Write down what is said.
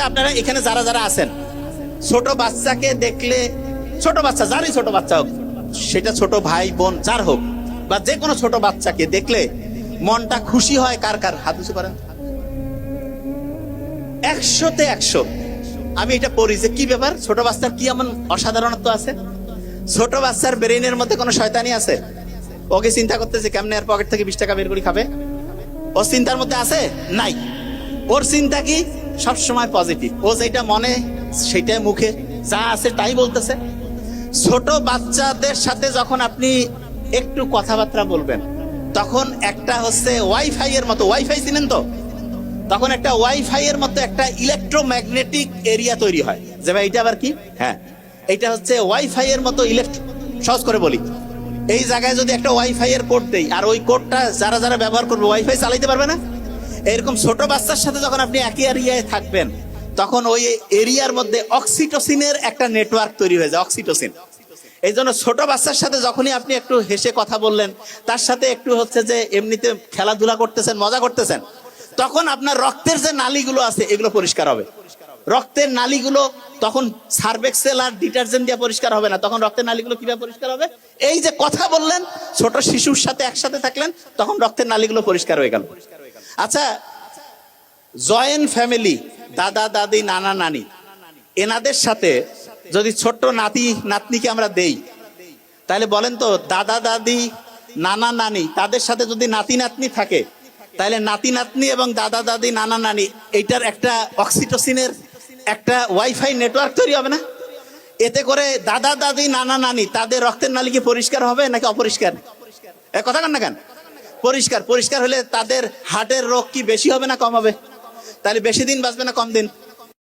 আপনারা এখানে যারা যারা আছেন, ছোট বাচ্চাকে দেখলে, ছোট বাচ্চা যারই ছোট বাচ্চা হোক, সেটা ছোট ভাই বোন যার হোক, বা যে কোনো ছোট বাচ্চাকে দেখলে মনটা খুশি হয় কার কার? হাত উঁচু করেন। 100-তে 100। আমি এটা পড়ি যে কি ব্যাপার, ছোট বাচ্চার কি এমন অসাধারণত্ব আছে? ছোট বাচ্চার ব্রেইনের মধ্যে কোনো শয়তানি আছে? ওকে চিন্তা করতেছে কেমনে আর পকেট থেকে 20 টাকা বের করে খাবে, ও চিন্তার মধ্যে আছে? নাই। ওর চিন্তা কি? সবসময় পজিটিভ। ও যেটা মনে সেটাই মুখে যা আছে তাই বলতেছে। ছোট বাচ্চাদের সাথে যখন আপনি একটু কথাবার্তা বলবেন, তখন একটা হচ্ছে ওয়াইফাই এর মতো, ওয়াইফাই চিনেন তো, তখন একটা ওয়াইফাই এর মতো একটা ইলেকট্রোম্যাগনেটিক এরিয়া তৈরি হয়। যে ভাই এটা আবার কি? হ্যাঁ, এটা হচ্ছে ওয়াইফাই এর মতো সহজ করে বলি, এই জায়গায় যদি একটা ওয়াইফাই এর কোড দেই, আর ওই কোডটা যারা যারা ব্যবহার করবে ওয়াইফাই চালাইতে পারবে না। এরকম ছোট বাচ্চার সাথে যখন আপনি একই এরিয়ায় থাকবেন, তখন ওই এরিয়ার মধ্যে অক্সিটোসিনের একটা নেটওয়ার্ক তৈরি হয়ে যায়, অক্সিটোসিন। এই জন্য ছোট বাচ্চার সাথে যখনই আপনি একটু হেসে কথা বললেন, তার সাথে একটু হচ্ছে যে এমনিতে খেলাধুলা করতেছেন, মজা করতেছেন, তখন আপনার রক্তের যে নালীগুলো আছে এগুলো পরিষ্কার হবে। রক্তের নালীগুলো তখন সার্ভেক্সেল আর ডিটারজেন্ট দিয়ে পরিষ্কার হবে না, তখন রক্তের নালীগুলো কিভাবে পরিষ্কার হবে? এই যে কথা বললেন, ছোট শিশুর সাথে একসাথে থাকলেন, তখন রক্তের নালীগুলো পরিষ্কার হয়ে গেল। আচ্ছা, জয়েন্ট ফ্যামিলি, দাদা দাদি নানা নানি, এনাদের সাথে যদি ছোট্ট নাতি নাতনিকে আমরা দেই, তাহলে বলেন তো, দাদা দাদি নানা নানি তাদের সাথে যদি নাতি নাতনি থাকে, তাহলে নাতি নাতনি এবং দাদা দাদি নানা নানি এইটার একটা অক্সিটোসিনের একটা ওয়াইফাই নেটওয়ার্ক তৈরি হবে না? এতে করে দাদা দাদি নানা নানি তাদের রক্তের নালী কি পরিষ্কার হবে নাকি অপরিষ্কার? কথা কান না কেন? পরিষ্কার। পরিষ্কার হলে তাদের হার্টের রোগ কি বেশি হবে না কম হবে? তাহলে বেশি দিন বাঁচবে না কম দিন?